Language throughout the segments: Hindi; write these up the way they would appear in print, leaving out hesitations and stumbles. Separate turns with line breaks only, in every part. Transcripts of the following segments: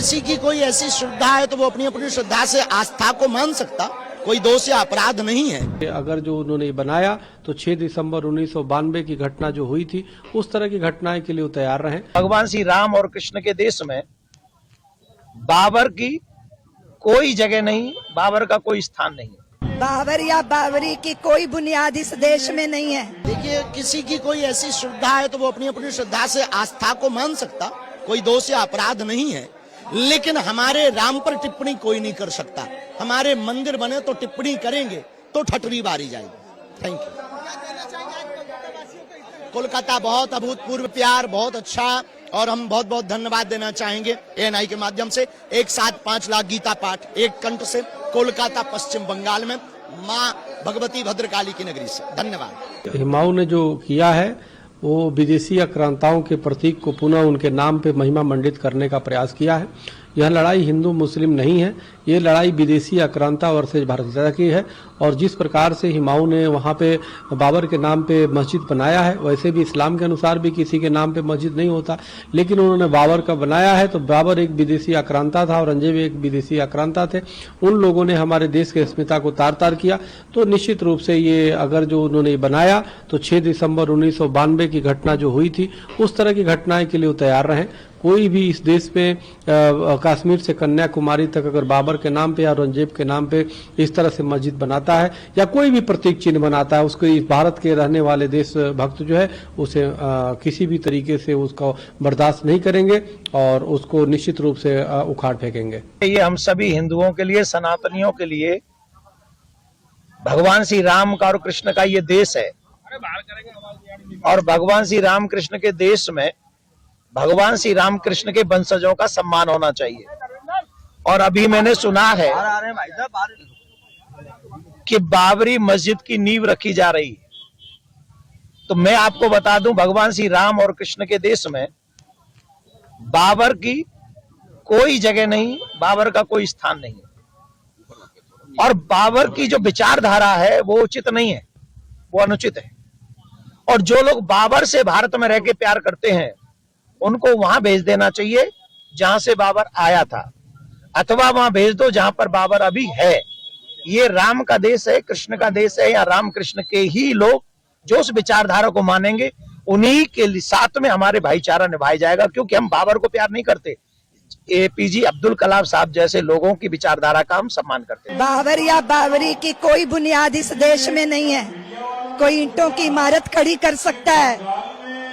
किसी की कोई ऐसी श्रद्धा है तो वो अपनी अपनी श्रद्धा से आस्था को मान सकता, कोई दोष या अपराध नहीं है।
अगर जो उन्होंने बनाया तो 6 दिसंबर 1992 की घटना जो हुई थी उस तरह की घटनाएं के लिए वो तैयार रहें।
भगवान श्री राम और कृष्ण के देश में बाबर की कोई जगह नहीं, बाबर का कोई स्थान नहीं है।
बाबर या बाबरी की कोई बुनियाद इस देश में नहीं है।
देखिए, किसी की कोई ऐसी श्रद्धा है तो वो अपनी अपनी श्रद्धा से आस्था को मान सकता, कोई दोष या अपराध नहीं है। लेकिन हमारे राम पर टिप्पणी कोई नहीं कर सकता। हमारे मंदिर बने तो टिप्पणी करेंगे तो ठटरी बारी जाएगी। Thank you. कोलकाता बहुत अभूतपूर्व प्यार, बहुत अच्छा, और हम बहुत बहुत धन्यवाद देना चाहेंगे ANI के माध्यम से। एक साथ 5 लाख गीता पाठ एक कंठ से कोलकाता पश्चिम बंगाल में माँ भगवती भद्रकाली की नगरी से। धन्यवाद।
हुमायूं ने जो किया है वो विदेशी आक्रांताओं के प्रतीक को पुनः उनके नाम पे महिमा मंडित करने का प्रयास किया है। यह लड़ाई हिंदू मुस्लिम नहीं है, ये लड़ाई विदेशी आक्रांता वर्सेज भारतीयता की है। और जिस प्रकार से हुमायूं ने वहाँ पे बाबर के नाम पे मस्जिद बनाया है, वैसे भी इस्लाम के अनुसार भी किसी के नाम पे मस्जिद नहीं होता, लेकिन उन्होंने बाबर का बनाया है। तो बाबर एक विदेशी आक्रांता था, औरंगजेब एक विदेशी आक्रांता थे। उन लोगों ने हमारे देश के अस्मिता को तार तार किया। तो निश्चित रूप से ये अगर जो उन्होंने बनाया तो 6 दिसंबर 1992 की घटना जो हुई थी उस तरह की घटनाएं के लिए वो तैयार रहें। कोई भी इस देश में कश्मीर से कन्याकुमारी तक अगर बाबर के नाम पे या औरंगजेब के नाम पे इस तरह से मस्जिद बनाता है या कोई भी प्रतीक चिन्ह बनाता है, उसको इस भारत के रहने वाले देश भक्त जो है उसे किसी भी तरीके से उसको बर्दाश्त नहीं करेंगे और उसको निश्चित रूप से उखाड़ फेंकेंगे।
ये हम सभी हिंदुओं के लिए, सनातनियों के लिए भगवान श्री राम का और कृष्ण का ये देश है। और भगवान श्री राम कृष्ण के देश में भगवान श्री राम कृष्ण के वंशजों का सम्मान होना चाहिए। और अभी मैंने सुना है कि बाबरी मस्जिद की नींव रखी जा रही है। तो मैं आपको बता दूं, भगवान श्री राम और कृष्ण के देश में बाबर की कोई जगह नहीं, बाबर का कोई स्थान नहीं है। और बाबर की जो विचारधारा है वो उचित नहीं है, वो अनुचित है। और जो लोग बाबर से भारत में रह के प्यार करते हैं उनको वहां भेज देना चाहिए जहां से बाबर आया था, अथवा वहां भेज दो जहां पर बाबर अभी है। ये राम का देश है, कृष्ण का देश है, या राम कृष्ण के ही लोग जो उस विचारधारा को मानेंगे उन्हीं के साथ में हमारे भाईचारा निभाया जाएगा। क्योंकि हम बाबर को प्यार नहीं करते, APJ अब्दुल कलाम साहब जैसे लोगों की विचारधारा का हम सम्मान करते हैं।
बाबर या बाबरी की कोई बुनियाद इस देश में नहीं है। कोई ईंटों की इमारत खड़ी कर सकता है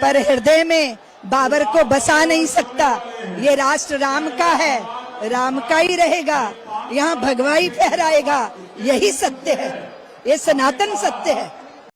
पर हृदय में बाबर को बसा नहीं सकता। ये राष्ट्र राम का है, राम का ही रहेगा, यहाँ भगवा ही फहराएगा। यही सत्य है, ये सनातन सत्य है।